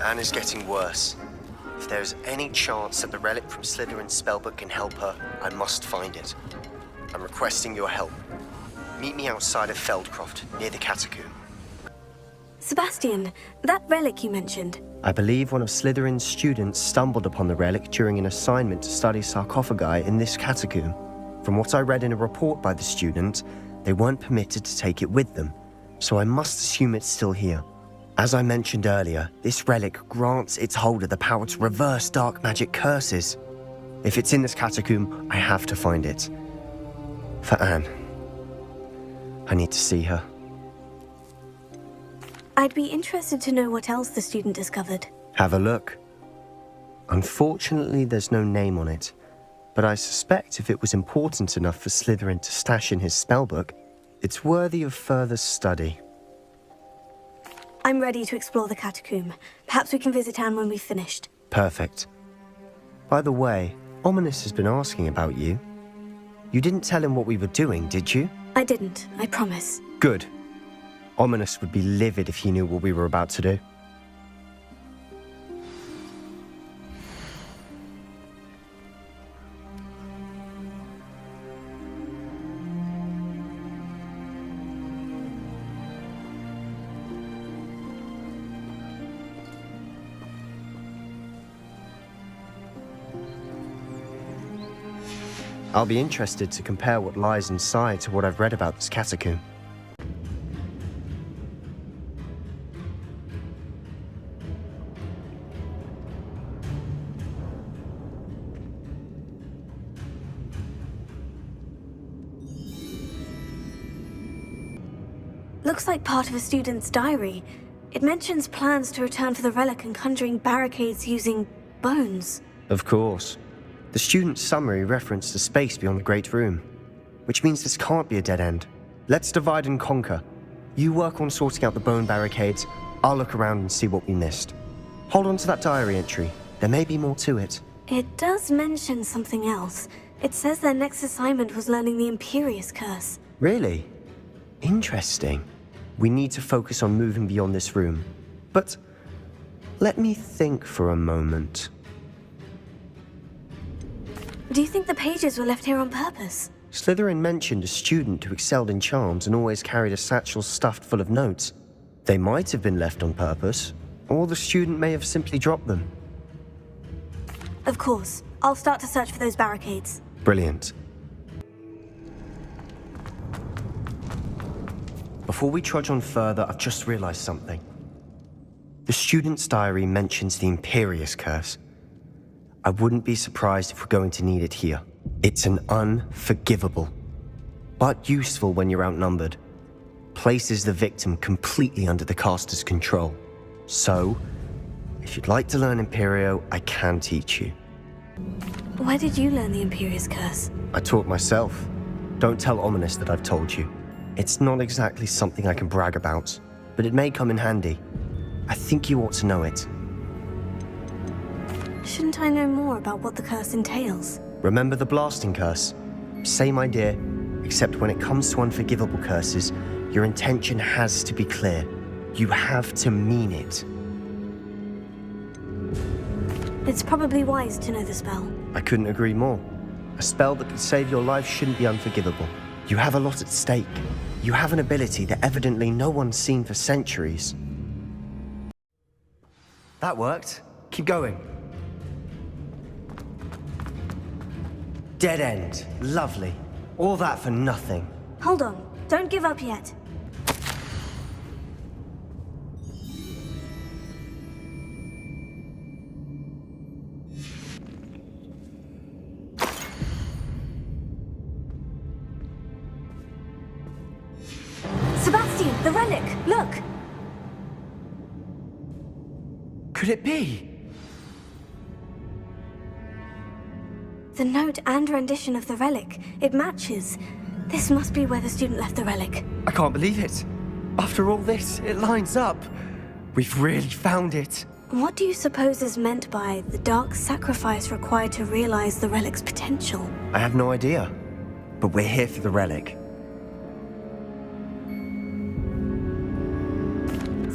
Anne is getting worse. If there is any chance that the relic from Slytherin's spellbook can help her, I must find it. I'm requesting your help. Meet me outside of Feldcroft, near the catacomb. Sebastian, that relic you mentioned. I believe one of Slytherin's students stumbled upon the relic during an assignment to study sarcophagi in this catacomb. From what I read in a report by the student, they weren't permitted to take it with them, so I must assume it's still here. As I mentioned earlier, this relic grants its holder the power to reverse dark magic curses. If it's in this catacomb, I have to find it. For Anne. I need to see her. I'd be interested to know what else the student discovered. Have a look. Unfortunately, there's no name on it, but I suspect if it was important enough for Slytherin to stash in his spellbook, it's worthy of further study. I'm ready to explore the catacomb. Perhaps we can visit Anne when we've finished. Perfect. By the way, Ominous has been asking about you. You didn't tell him what we were doing, did you? I didn't, I promise. Good. Ominous would be livid if he knew what we were about to do. I'll be interested to compare what lies inside to what I've read about this catacomb. Looks like part of a student's diary. It mentions plans to return for the relic and conjuring barricades using bones. Of course. The student's summary referenced a space beyond the Great Room, which means this can't be a dead end. Let's divide and conquer. You work on sorting out the bone barricades, I'll look around and see what we missed. Hold on to that diary entry. There may be more to it. It does mention something else. It says their next assignment was learning the Imperious Curse. Really? Interesting. We need to focus on moving beyond this room. But let me think for a moment. Do you think the pages were left here on purpose? Slytherin mentioned a student who excelled in charms and always carried a satchel stuffed full of notes. They might have been left on purpose, or the student may have simply dropped them. Of course. I'll start to search for those barricades. Brilliant. Before we trudge on further, I've just realized something. The student's diary mentions the Imperious Curse. I wouldn't be surprised if we're going to need it here. It's an unforgivable, but useful when you're outnumbered. Places the victim completely under the caster's control. So, if you'd like to learn Imperio, I can teach you. Where did you learn the Imperious Curse? I taught myself. Don't tell Ominous that I've told you. It's not exactly something I can brag about, but it may come in handy. I think you ought to know it. Shouldn't I know more about what the curse entails? Remember the blasting curse? Same idea, except when it comes to unforgivable curses, your intention has to be clear. You have to mean it. It's probably wise to know the spell. I couldn't agree more. A spell that could save your life shouldn't be unforgivable. You have a lot at stake. You have an ability that evidently no one's seen for centuries. That worked. Keep going. Dead end. Lovely. All that for nothing. Hold on. Don't give up yet. Sebastian, the relic! Look! Could it be? The note and rendition of the relic. It matches. This must be where the student left the relic. I can't believe it. After all this, it lines up. We've really found it. What do you suppose is meant by the dark sacrifice required to realize the relic's potential? I have no idea. But we're here for the relic.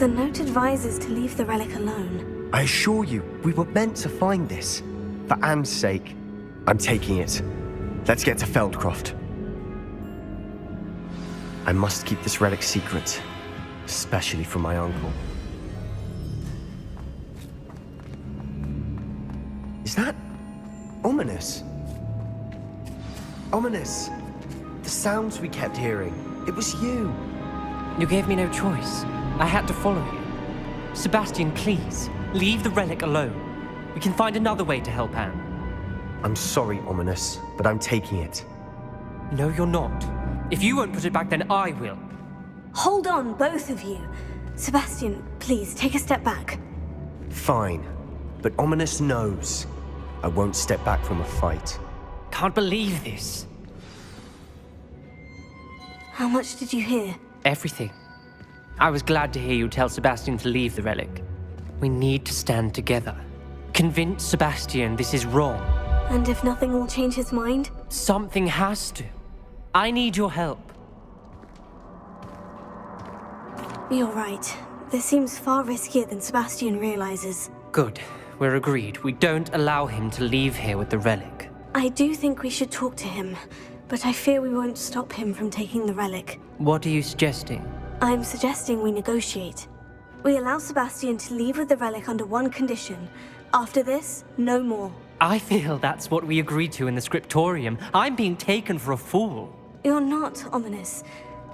The note advises to leave the relic alone. I assure you, we were meant to find this. For Anne's sake, I'm taking it. Let's get to Feldcroft. I must keep this relic secret, especially from my uncle. Is that ominous? Ominous! The sounds we kept hearing. It was you. You gave me no choice. I had to follow you. Sebastian, please, leave the relic alone. We can find another way to help Anne. I'm sorry, Ominous, but I'm taking it. No, you're not. If you won't put it back, then I will. Hold on, both of you. Sebastian, please, take a step back. Fine, but Ominous knows I won't step back from a fight. Can't believe this. How much did you hear? Everything. I was glad to hear you tell Sebastian to leave the relic. We need to stand together. Convince Sebastian this is wrong. And if nothing will change his mind? Something has to. I need your help. You're right. This seems far riskier than Sebastian realizes. Good. We're agreed. We don't allow him to leave here with the relic. I do think we should talk to him, but I fear we won't stop him from taking the relic. What are you suggesting? I'm suggesting we negotiate. We allow Sebastian to leave with the relic under one condition. After this, no more. I feel that's what we agreed to in the scriptorium. I'm being taken for a fool. You're not, Ominous.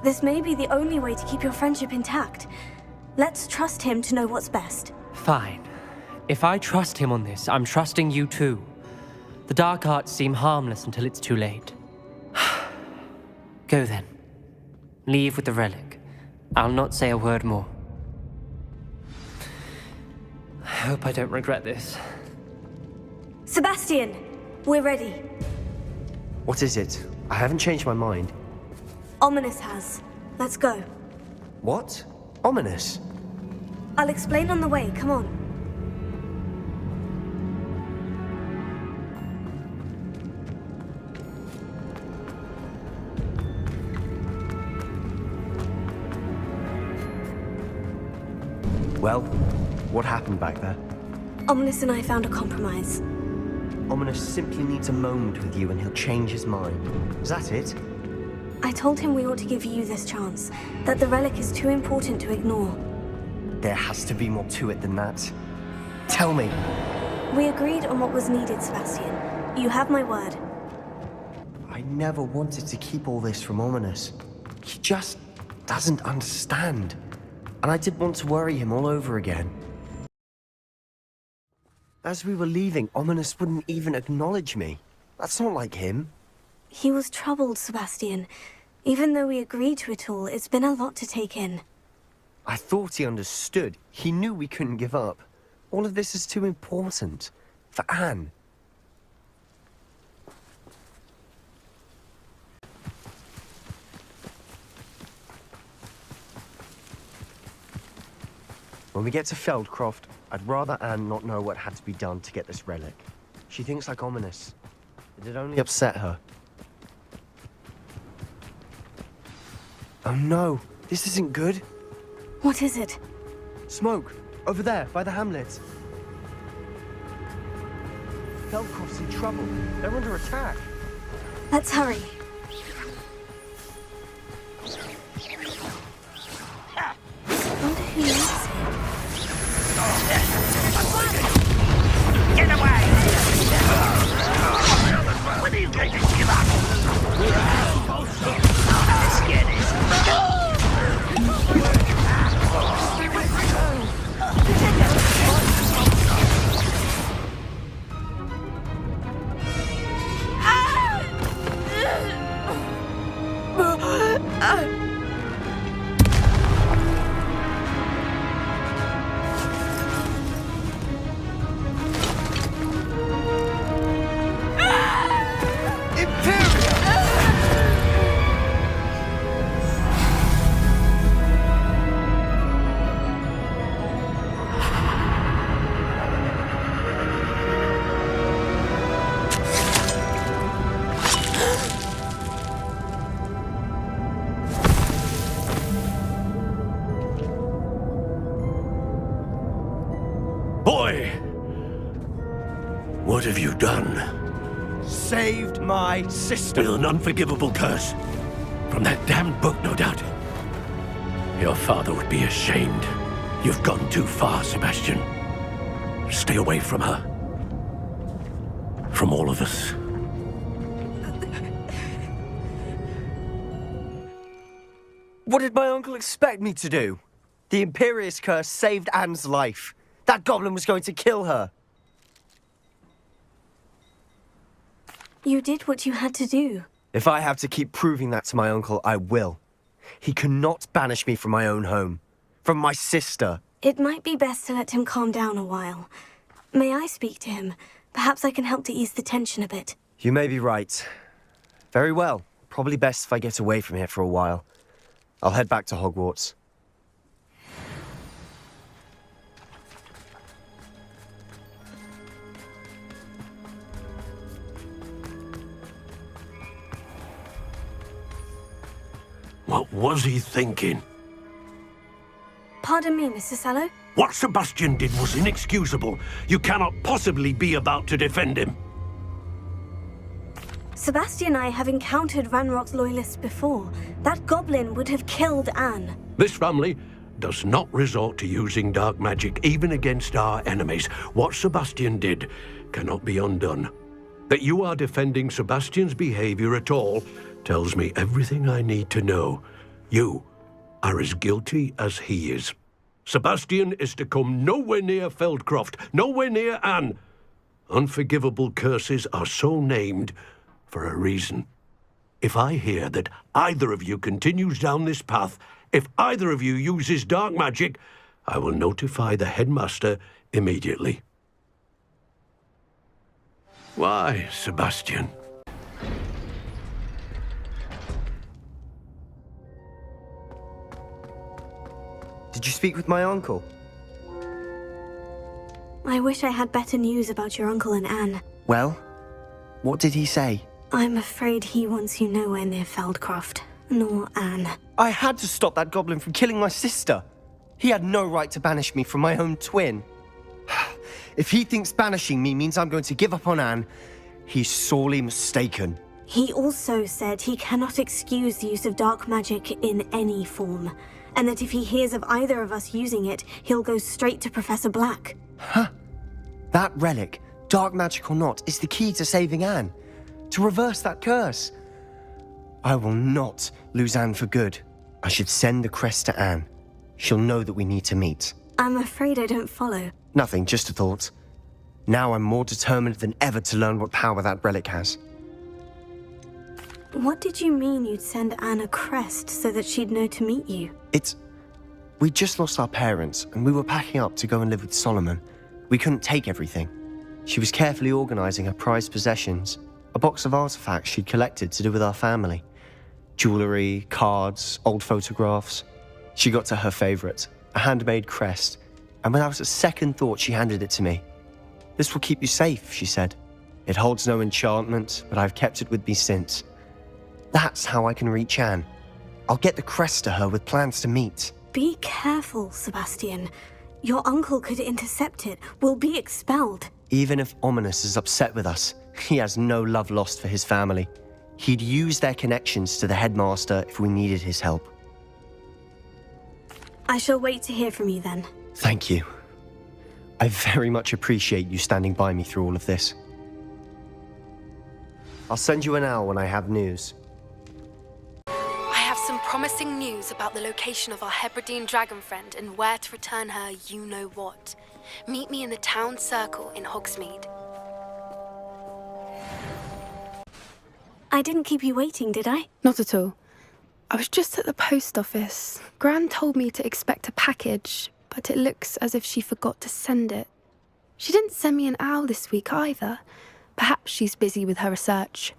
This may be the only way to keep your friendship intact. Let's trust him to know what's best. Fine. If I trust him on this, I'm trusting you too. The dark arts seem harmless until it's too late. Go then. Leave with the relic. I'll not say a word more. I hope I don't regret this. Sebastian, we're ready. What is it? I haven't changed my mind. Ominous has. Let's go. What? Ominous? I'll explain on the way, come on. Well, what happened back there? Ominous and I found a compromise. Ominous simply needs a moment with you and he'll change his mind. Is that it? I told him we ought to give you this chance, that the relic is too important to ignore. There has to be more to it than that. Tell me. We agreed on what was needed, Sebastian. You have my word. I never wanted to keep all this from Ominous. He just doesn't understand. And I didn't want to worry him all over again. As we were leaving, Ominous wouldn't even acknowledge me. That's not like him. He was troubled, Sebastian. Even though we agreed to it all, it's been a lot to take in. I thought he understood. He knew we couldn't give up. All of this is too important. For Anne. When we get to Feldcroft, I'd rather Anne not know what had to be done to get this relic. She thinks like Ominous. It'd only upset her. Oh no, this isn't good. What is it? Smoke, over there, by the hamlet. Feldcroft's in trouble. They're under attack. Let's hurry. I wonder who lives here. Get away! When are you going to give up? Let's get it. Boy! What have you done? Saved my sister. With an unforgivable curse. From that damned book, no doubt. Your father would be ashamed. You've gone too far, Sebastian. Stay away from her. From all of us. What did my uncle expect me to do? The Imperious curse saved Anne's life. That goblin was going to kill her. You did what you had to do. If I have to keep proving that to my uncle, I will. He cannot banish me from my own home. From my sister. It might be best to let him calm down a while. May I speak to him? Perhaps I can help to ease the tension a bit. You may be right. Very well. Probably best if I get away from here for a while. I'll head back to Hogwarts. What was he thinking? Pardon me, Mr. Sallow? What Sebastian did was inexcusable. You cannot possibly be about to defend him. Sebastian and I have encountered Ranrock's loyalists before. That goblin would have killed Anne. This family does not resort to using dark magic even against our enemies. What Sebastian did cannot be undone. That you are defending Sebastian's behavior at all tells me everything I need to know. You are as guilty as he is. Sebastian is to come nowhere near Feldcroft, nowhere near Anne. Unforgivable curses are so named for a reason. If I hear that either of you continues down this path, if either of you uses dark magic, I will notify the headmaster immediately. Why, Sebastian? Did you speak with my uncle? I wish I had better news about your uncle and Anne. Well, what did he say? I'm afraid he wants you nowhere near Feldcroft, nor Anne. I had to stop that goblin from killing my sister. He had no right to banish me from my own twin. If he thinks banishing me means I'm going to give up on Anne, he's sorely mistaken. He also said he cannot excuse the use of dark magic in any form, and that if he hears of either of us using it, he'll go straight to Professor Black. Huh? That relic, dark magic or not, is the key to saving Anne. To reverse that curse. I will not lose Anne for good. I should send the crest to Anne. She'll know that we need to meet. I'm afraid I don't follow. Nothing, just a thought. Now I'm more determined than ever to learn what power that relic has. What did you mean you'd send Anne a crest so that she'd know to meet you? We just lost our parents, and we were packing up to go and live with Solomon. We couldn't take everything. She was carefully organizing her prized possessions, a box of artifacts she'd collected to do with our family. Jewelry, cards, old photographs. She got to her favorite, a handmade crest, and without a second thought she handed it to me. "This will keep you safe," she said. "It holds no enchantment, but I've kept it with me since. That's how I can reach Anne. I'll get the crest to her with plans to meet." Be careful, Sebastian. Your uncle could intercept it. We'll be expelled. Even if Ominous is upset with us, he has no love lost for his family. He'd use their connections to the headmaster if we needed his help. I shall wait to hear from you then. Thank you. I very much appreciate you standing by me through all of this. I'll send you an owl when I have news. I have some promising news about the location of our Hebridean dragon friend and where to return her you-know-what. Meet me in the town circle in Hogsmeade. I didn't keep you waiting, did I? Not at all. I was just at the post office. Gran told me to expect a package, but it looks as if she forgot to send it. She didn't send me an owl this week either. Perhaps she's busy with her research.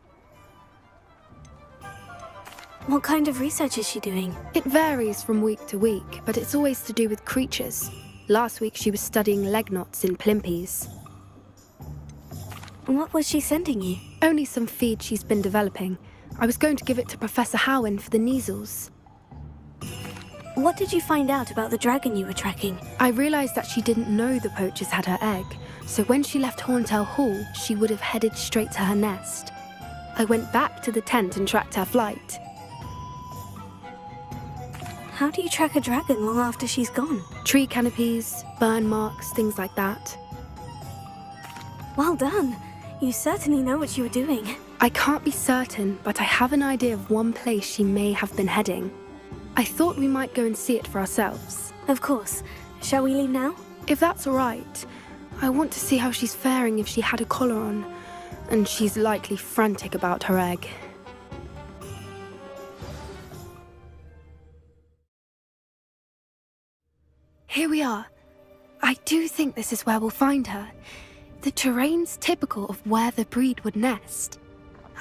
What kind of research is she doing? It varies from week to week, but it's always to do with creatures. Last week she was studying leg knots in plimpies. What was she sending you? Only some feed she's been developing. I was going to give it to Professor Howin for the measles. What did you find out about the dragon you were tracking? I realized that she didn't know the poachers had her egg, so when she left Horntail Hall, she would have headed straight to her nest. I went back to the tent and tracked her flight. How do you track a dragon long after she's gone? Tree canopies, burn marks, things like that. Well done. You certainly know what you were doing. I can't be certain, but I have an idea of one place she may have been heading. I thought we might go and see it for ourselves. Of course. Shall we leave now? If that's all right, I want to see how she's faring if she had a collar on, and she's likely frantic about her egg. Here we are. I do think this is where we'll find her. The terrain's typical of where the breed would nest.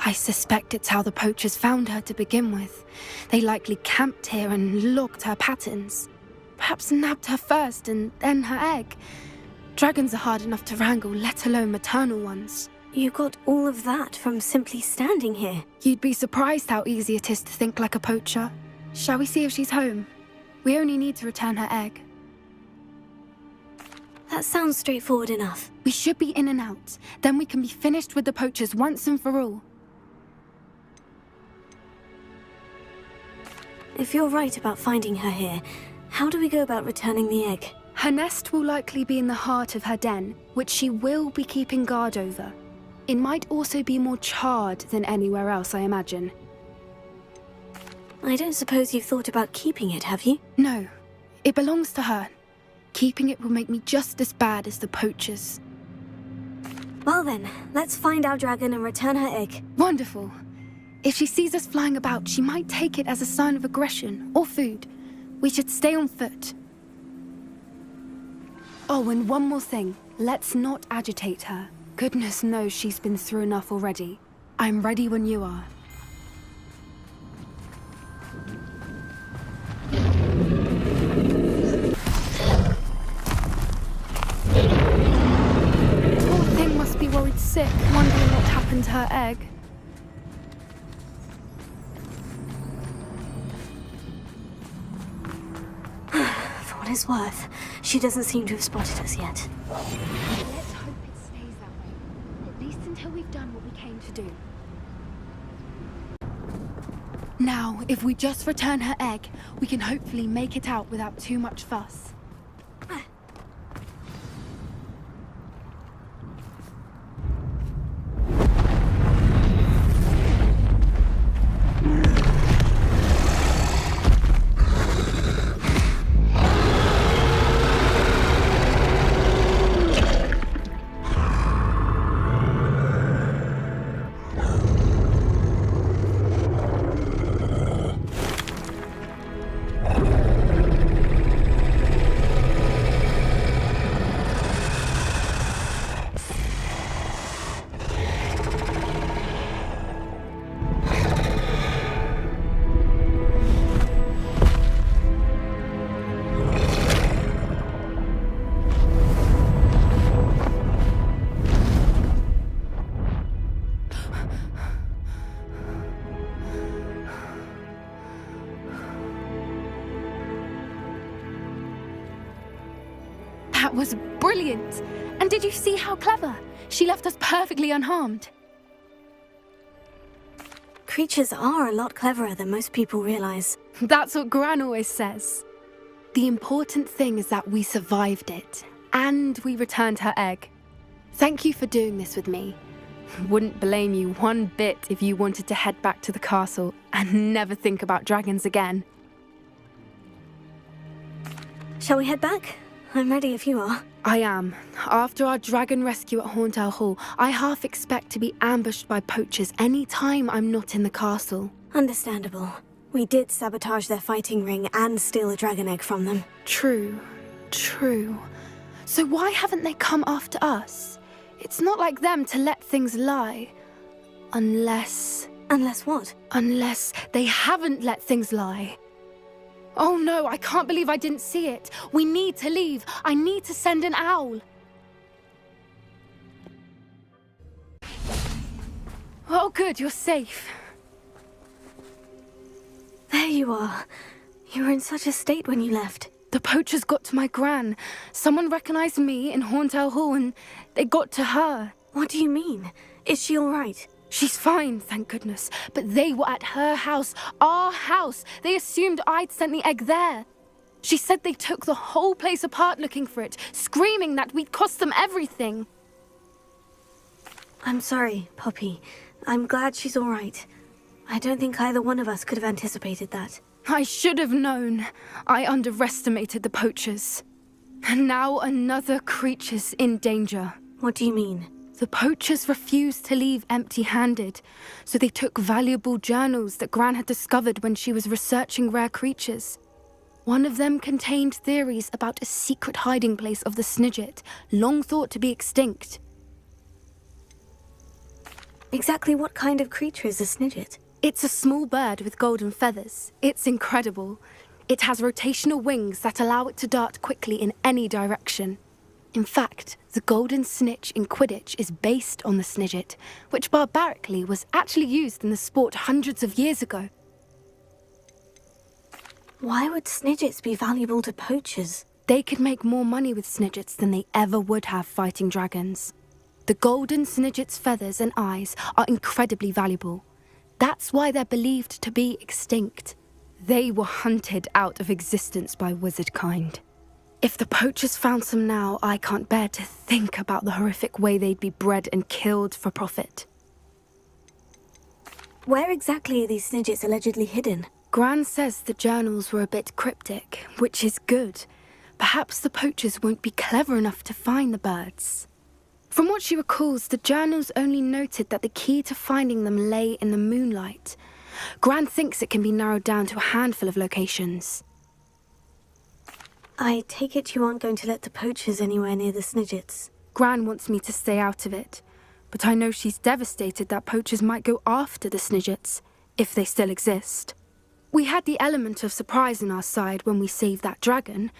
I suspect it's how the poachers found her to begin with. They likely camped here and logged her patterns. Perhaps nabbed her first and then her egg. Dragons are hard enough to wrangle, let alone maternal ones. You got all of that from simply standing here. You'd be surprised how easy it is to think like a poacher. Shall we see if she's home? We only need to return her egg. That sounds straightforward enough. We should be in and out. Then we can be finished with the poachers once and for all. If you're right about finding her here, how do we go about returning the egg? Her nest will likely be in the heart of her den, which she will be keeping guard over. It might also be more charred than anywhere else, I imagine. I don't suppose you've thought about keeping it, have you? No, it belongs to her. Keeping it will make me just as bad as the poachers. Well then, let's find our dragon and return her egg. Wonderful. If she sees us flying about, she might take it as a sign of aggression or food. We should stay on foot. Oh, and one more thing. Let's not agitate her. Goodness knows she's been through enough already. I'm ready when you are. Poor thing must be worried sick, wondering what happened to her egg. For what it's worth, she doesn't seem to have spotted us yet. Let's hope it stays that way, at least until we've done what we came to do. Now, if we just return her egg, we can hopefully make it out without too much fuss. That was brilliant! And did you see how clever? She left us perfectly unharmed. Creatures are a lot cleverer than most people realize. That's what Gran always says. The important thing is that we survived it, and we returned her egg. Thank you for doing this with me. Wouldn't blame you one bit if you wanted to head back to the castle and never think about dragons again. Shall we head back? I'm ready if you are. I am. After our dragon rescue at Horntail Hall, I half expect to be ambushed by poachers any time I'm not in the castle. Understandable. We did sabotage their fighting ring and steal a dragon egg from them. True. So why haven't they come after us? It's not like them to let things lie. Unless what? Unless they haven't let things lie. Oh no, I can't believe I didn't see it. We need to leave. I need to send an owl. Oh good, you're safe. There you are. You were in such a state when you left. The poachers got to my gran. Someone recognized me in Horntail Hall and they got to her. What do you mean? Is she all right? She's fine, thank goodness. But they were at her house, our house. They assumed I'd sent the egg there. She said they took the whole place apart looking for it, screaming that we'd cost them everything. I'm sorry, Poppy. I'm glad she's all right. I don't think either one of us could have anticipated that. I should have known. I underestimated the poachers. And now another creature's in danger. What do you mean? The poachers refused to leave empty-handed, so they took valuable journals that Gran had discovered when she was researching rare creatures. One of them contained theories about a secret hiding place of the Snidget, long thought to be extinct. Exactly what kind of creature is a Snidget? It's a small bird with golden feathers. It's incredible. It has rotational wings that allow it to dart quickly in any direction. In fact, the golden snitch in Quidditch is based on the Snidget, which barbarically was actually used in the sport hundreds of years ago. Why would Snidgets be valuable to poachers? They could make more money with Snidgets than they ever would have fighting dragons. The golden Snidget's feathers and eyes are incredibly valuable. That's why they're believed to be extinct. They were hunted out of existence by wizard kind. If the poachers found some now, I can't bear to think about the horrific way they'd be bred and killed for profit. Where exactly are these Snidgets allegedly hidden? Gran says the journals were a bit cryptic, which is good. Perhaps the poachers won't be clever enough to find the birds. From what she recalls, the journals only noted that the key to finding them lay in the moonlight. Gran thinks it can be narrowed down to a handful of locations. I take it you aren't going to let the poachers anywhere near the Snidgets. Gran wants me to stay out of it, but I know she's devastated that poachers might go after the Snidgets, if they still exist. We had the element of surprise on our side when we saved that dragon,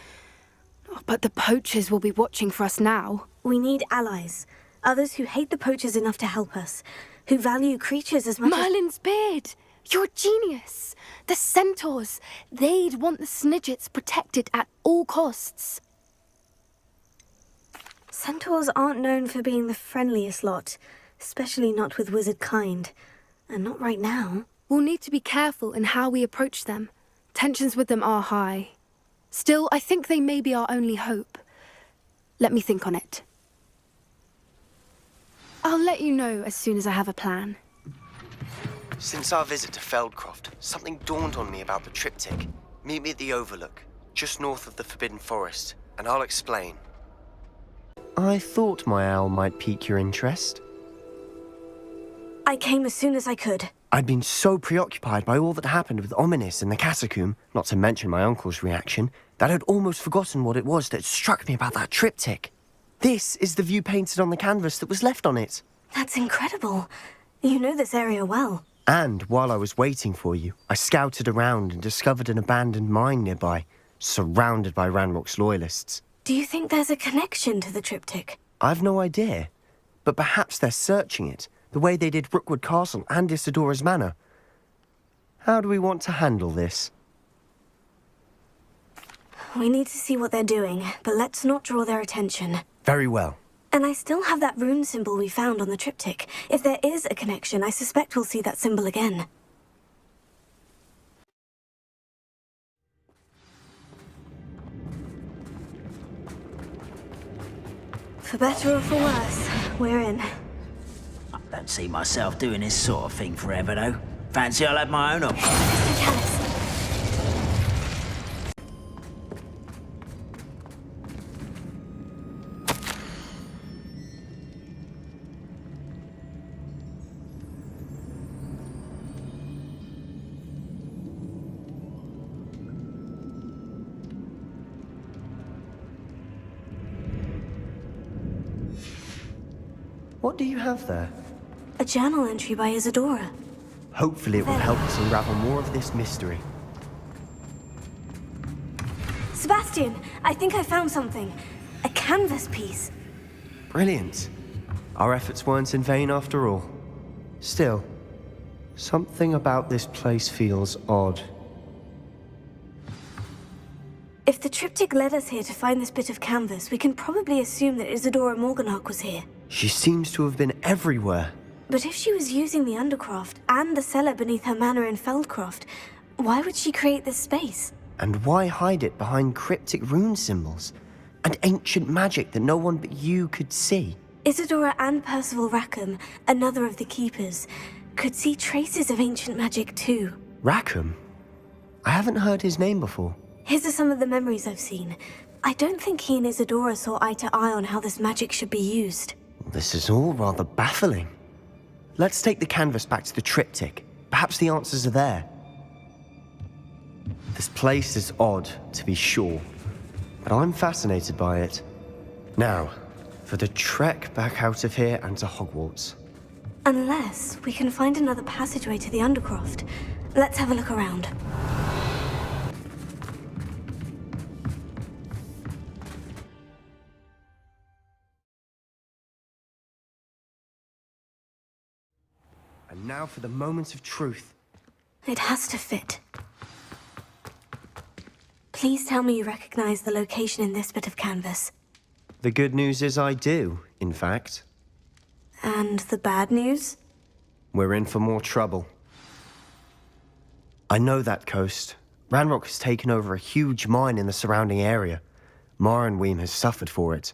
but the poachers will be watching for us now. We need allies. Others who hate the poachers enough to help us. Who value creatures as much as... Merlin's beard! You're a genius! The centaurs! They'd want the Snidgets protected at all costs. Centaurs aren't known for being the friendliest lot, especially not with wizard kind. And not right now. We'll need to be careful in how we approach them. Tensions with them are high. Still, I think they may be our only hope. Let me think on it. I'll let you know as soon as I have a plan. Since our visit to Feldcroft, something dawned on me about the triptych. Meet me at the Overlook, just north of the Forbidden Forest, and I'll explain. I thought my owl might pique your interest. I came as soon as I could. I'd been so preoccupied by all that happened with Ominis in the catacomb, not to mention my uncle's reaction, that I'd almost forgotten what it was that struck me about that triptych. This is the view painted on the canvas that was left on it. That's incredible. You know this area well. And while I was waiting for you, I scouted around and discovered an abandoned mine nearby, surrounded by Ranrock's loyalists. Do you think there's a connection to the triptych? I've no idea, but perhaps they're searching it, the way they did Rookwood Castle and Isidora's Manor. How do we want to handle this? We need to see what they're doing, but let's not draw their attention. Very well. And I still have that rune symbol we found on the triptych. If there is a connection, I suspect we'll see that symbol again. For better or for worse, we're in. I don't see myself doing this sort of thing forever, though. Fancy I'll have my own option. Mr. Chalice. What do you have there? A journal entry by Isadora. Hopefully it will help us unravel more of this mystery. Sebastian, I think I found something. A canvas piece. Brilliant. Our efforts weren't in vain after all. Still, something about this place feels odd. If the triptych led us here to find this bit of canvas, we can probably assume that Isadora Morganach was here. She seems to have been everywhere. But if she was using the Undercroft and the cellar beneath her manor in Feldcroft, why would she create this space? And why hide it behind cryptic rune symbols and ancient magic that no one but you could see? Isadora and Percival Rackham, another of the keepers, could see traces of ancient magic too. Rackham? I haven't heard his name before. His are some of the memories I've seen. I don't think he and Isadora saw eye to eye on how this magic should be used. This is all rather baffling. Let's take the canvas back to the triptych. Perhaps the answers are there. This place is odd, to be sure, but I'm fascinated by it. Now, for the trek back out of here and to Hogwarts. Unless we can find another passageway to the Undercroft. Let's have a look around. And now for the moment of truth. It has to fit. Please tell me you recognize the location in this bit of canvas. The good news is I do, in fact. And the bad news? We're in for more trouble. I know that coast. Ranrock has taken over a huge mine in the surrounding area. Mornweem has suffered for it.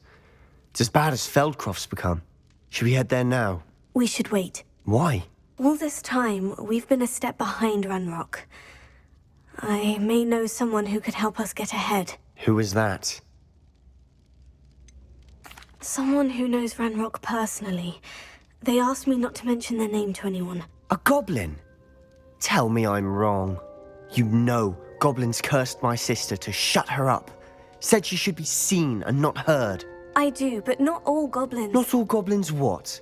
It's as bad as Feldcroft's become. Should we head there now? We should wait. Why? All this time, we've been a step behind Ranrock. I may know someone who could help us get ahead. Who is that? Someone who knows Ranrock personally. They asked me not to mention their name to anyone. A goblin? Tell me I'm wrong. You know goblins cursed my sister to shut her up. Said she should be seen and not heard. I do, but not all goblins. Not all goblins what?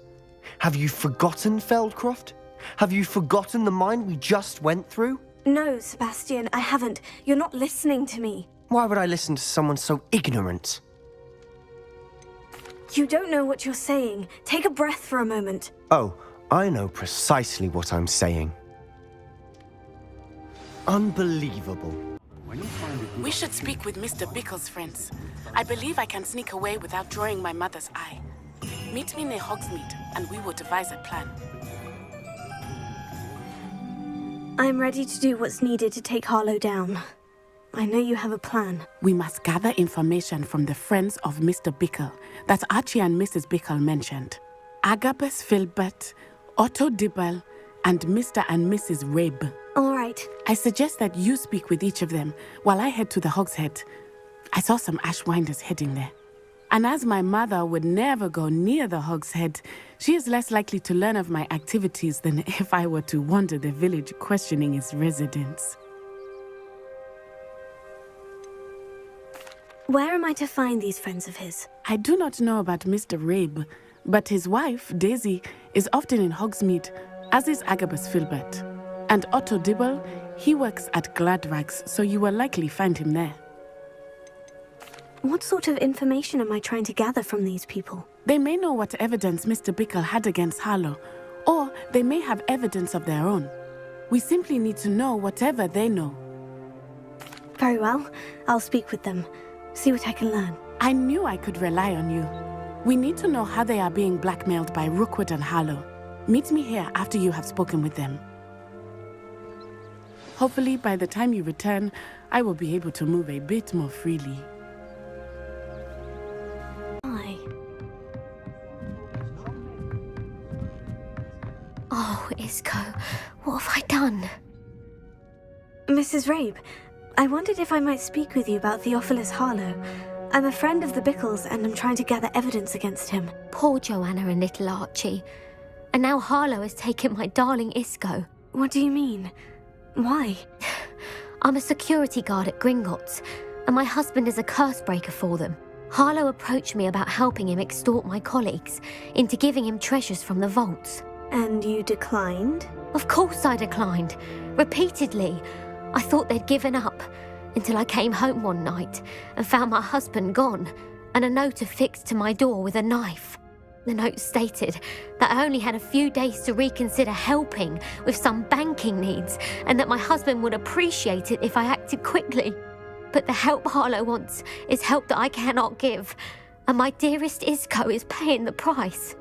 Have you forgotten Feldcroft? Have you forgotten the mine we just went through? No, Sebastian, I haven't. You're not listening to me. Why would I listen to someone so ignorant? You don't know what you're saying. Take a breath for a moment. Oh, I know precisely what I'm saying. Unbelievable. We should speak with Mr. Bickle's friends. I believe I can sneak away without drawing my mother's eye. Meet me near Hogsmeade, and we will devise a plan. I'm ready to do what's needed to take Harlow down. I know you have a plan. We must gather information from the friends of Mr. Bickle that Archie and Mrs. Bickle mentioned. Agabus Filbert, Otto Dibble, and Mr. and Mrs. Rabe. All right. I suggest that you speak with each of them while I head to the Hogshead. I saw some Ashwinders heading there. And as my mother would never go near the Hogshead, she is less likely to learn of my activities than if I were to wander the village questioning its residents. Where am I to find these friends of his? I do not know about Mr. Rabe, but his wife, Daisy, is often in Hogsmeade, as is Agabus Filbert. And Otto Dibble, he works at Gladrags, so you will likely find him there. What sort of information am I trying to gather from these people? They may know what evidence Mr. Bickle had against Harlow, or they may have evidence of their own. We simply need to know whatever they know. Very well. I'll speak with them. See what I can learn. I knew I could rely on you. We need to know how they are being blackmailed by Rookwood and Harlow. Meet me here after you have spoken with them. Hopefully, by the time you return, I will be able to move a bit more freely. Hi. Oh, Isco, what have I done? Mrs. Rabe, I wondered if I might speak with you about Theophilus Harlow. I'm a friend of the Bickles and I'm trying to gather evidence against him. Poor Joanna and little Archie. And now Harlow has taken my darling Isco. What do you mean? Why? I'm a security guard at Gringotts, and my husband is a curse breaker for them. Harlow approached me about helping him extort my colleagues into giving him treasures from the vaults. And you declined? Of course I declined. Repeatedly. I thought they'd given up, until I came home one night and found my husband gone, and a note affixed to my door with a knife. The note stated that I only had a few days to reconsider helping with some banking needs, and that my husband would appreciate it if I acted quickly. But the help Harlow wants is help that I cannot give, and my dearest Isco is paying the price.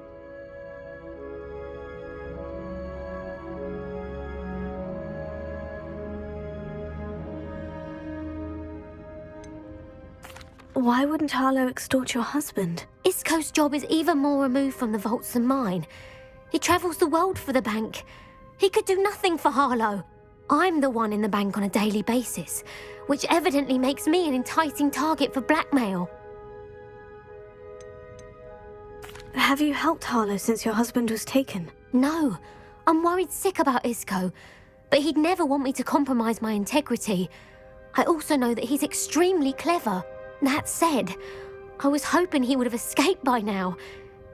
Why wouldn't Harlow extort your husband? Isco's job is even more removed from the vaults than mine. He travels the world for the bank. He could do nothing for Harlow. I'm the one in the bank on a daily basis, which evidently makes me an enticing target for blackmail. Have you helped Harlow since your husband was taken? No, I'm worried sick about Isco, but he'd never want me to compromise my integrity. I also know that he's extremely clever. That said, I was hoping he would have escaped by now.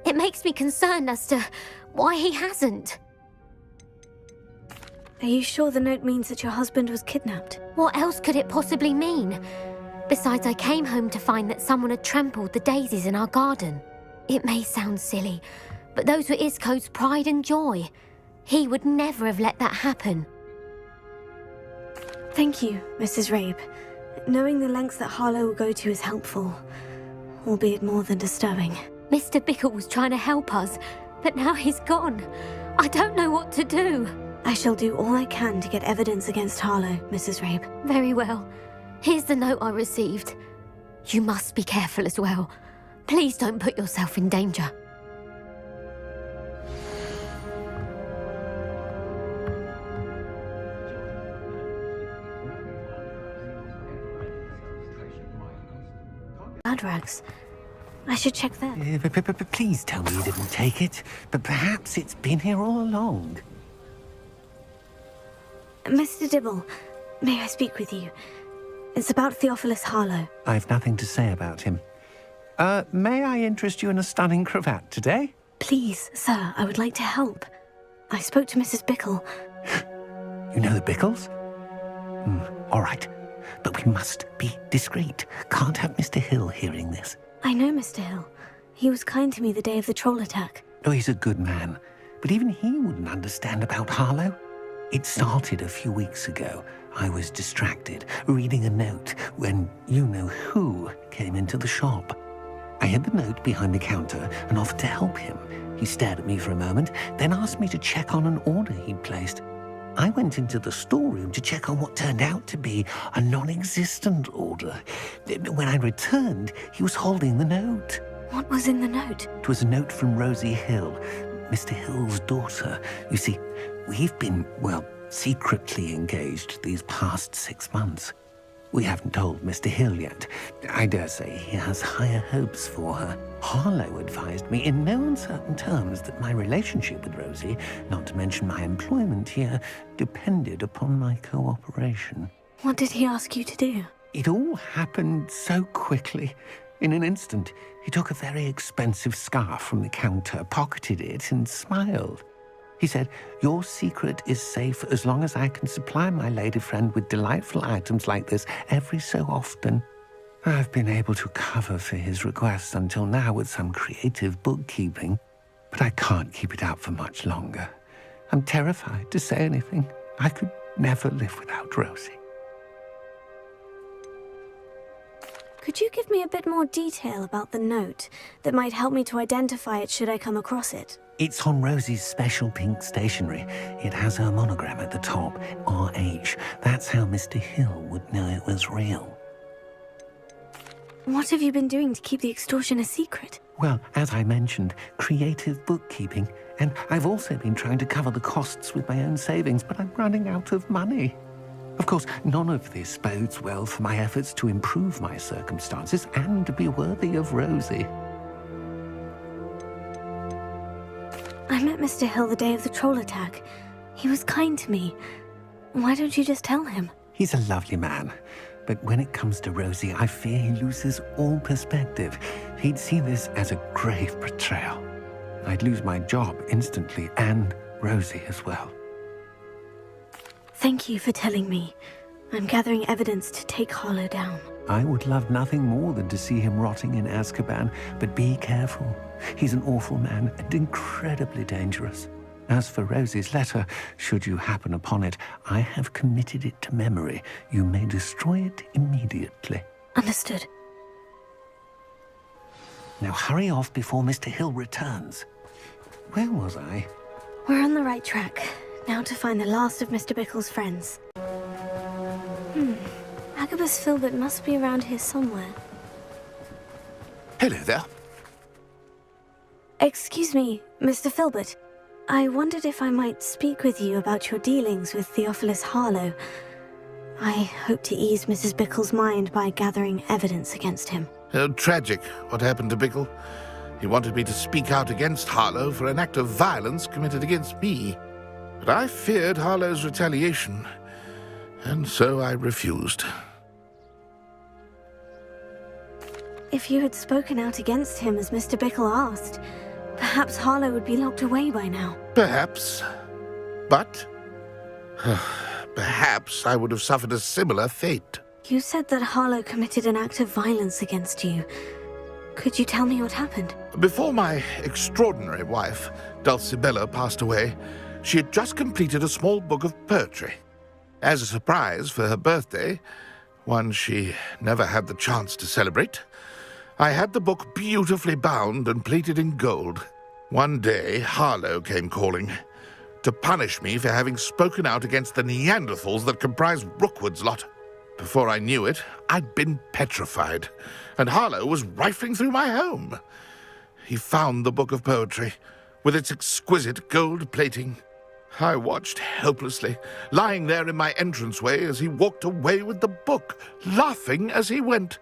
It makes me concerned as to why he hasn't. Are you sure the note means that your husband was kidnapped? What else could it possibly mean? Besides, I came home to find that someone had trampled the daisies in our garden. It may sound silly, but those were Isco's pride and joy. He would never have let that happen. Thank you, Mrs. Rabe. Knowing the lengths that Harlow will go to is helpful, albeit more than disturbing. Mr. Bickle was trying to help us, but now he's gone. I don't know what to do. I shall do all I can to get evidence against Harlow, Mrs. Rabe. Very well. Here's the note I received. You must be careful as well. Please don't put yourself in danger. Blood rags. I should check that. But please tell me you didn't take it. But perhaps it's been here all along. Mr. Dibble, may I speak with you? It's about Theophilus Harlow. I've nothing to say about him. May I interest you in a stunning cravat today? Please, sir, I would like to help. I spoke to Mrs. Bickle. You know the Bickles? All right. But we must be discreet. Can't have Mr. Hill hearing this. I know Mr. Hill. He was kind to me the day of the troll attack. Oh, he's a good man. But even he wouldn't understand about Harlow. It started a few weeks ago. I was distracted, reading a note, when you-know-who came into the shop. I hid the note behind the counter and offered to help him. He stared at me for a moment, then asked me to check on an order he'd placed. I went into the storeroom to check on what turned out to be a non-existent order. When I returned, he was holding the note. What was in the note? It was a note from Rosie Hill, Mr. Hill's daughter. You see, we've been, secretly engaged these past 6 months. We haven't told Mr. Hill yet. I dare say he has higher hopes for her. Harlow advised me in no uncertain terms that my relationship with Rosie, not to mention my employment here, depended upon my cooperation. What did he ask you to do? It all happened so quickly. In an instant, he took a very expensive scarf from the counter, pocketed it, and smiled. He said, "Your secret is safe as long as I can supply my lady friend with delightful items like this every so often." I've been able to cover for his requests until now with some creative bookkeeping, but I can't keep it out for much longer. I'm terrified to say anything. I could never live without Rosie. Could you give me a bit more detail about the note that might help me to identify it should I come across it? It's on Rosie's special pink stationery. It has her monogram at the top, RH. That's how Mr. Hill would know it was real. What have you been doing to keep the extortion a secret? Well, as I mentioned, creative bookkeeping. And I've also been trying to cover the costs with my own savings, but I'm running out of money. Of course, none of this bodes well for my efforts to improve my circumstances and to be worthy of Rosie. I met Mr. Hill the day of the troll attack. He was kind to me. Why don't you just tell him? He's a lovely man. But when it comes to Rosie, I fear he loses all perspective. He'd see this as a grave betrayal. I'd lose my job instantly, and Rosie as well. Thank you for telling me. I'm gathering evidence to take Harlow down. I would love nothing more than to see him rotting in Azkaban, but be careful. He's an awful man and incredibly dangerous. As for Rosie's letter, should you happen upon it, I have committed it to memory. You may destroy it immediately. Understood. Now hurry off before Mr. Hill returns. Where was I? We're on the right track. Now to find the last of Mr. Bickle's friends. Agabus Filbert must be around here somewhere. Hello there. Excuse me, Mr. Filbert. I wondered if I might speak with you about your dealings with Theophilus Harlow. I hope to ease Mrs. Bickle's mind by gathering evidence against him. Tragic, what happened to Bickle. He wanted me to speak out against Harlow for an act of violence committed against me. But I feared Harlow's retaliation, and so I refused. If you had spoken out against him as Mr. Bickle asked, perhaps Harlow would be locked away by now. Perhaps. But perhaps I would have suffered a similar fate. You said that Harlow committed an act of violence against you. Could you tell me what happened? Before my extraordinary wife, Dulcibella, passed away, she had just completed a small book of poetry. As a surprise for her birthday, one she never had the chance to celebrate, I had the book beautifully bound and plated in gold. One day, Harlow came calling to punish me for having spoken out against the Neanderthals that comprise Rookwood's lot. Before I knew it, I'd been petrified, and Harlow was rifling through my home. He found the book of poetry, with its exquisite gold plating. I watched helplessly, lying there in my entranceway as he walked away with the book, laughing as he went.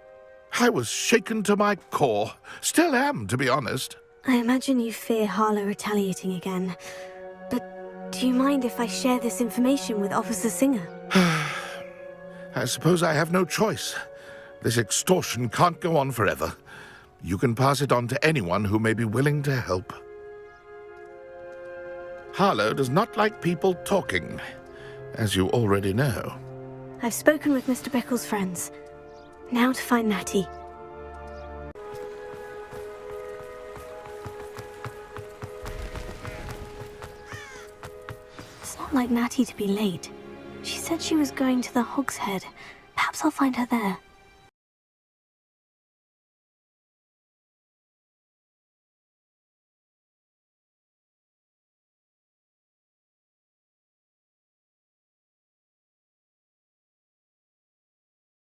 I was shaken to my core. Still am, to be honest. I imagine you fear Harlow retaliating again. But do you mind if I share this information with Officer Singer? I suppose I have no choice. This extortion can't go on forever. You can pass it on to anyone who may be willing to help. Harlow does not like people talking, as you already know. I've spoken with Mr. Bickle's friends. Now to find Natty. It's not like Natty to be late. She said she was going to the Hog's Head. Perhaps I'll find her there.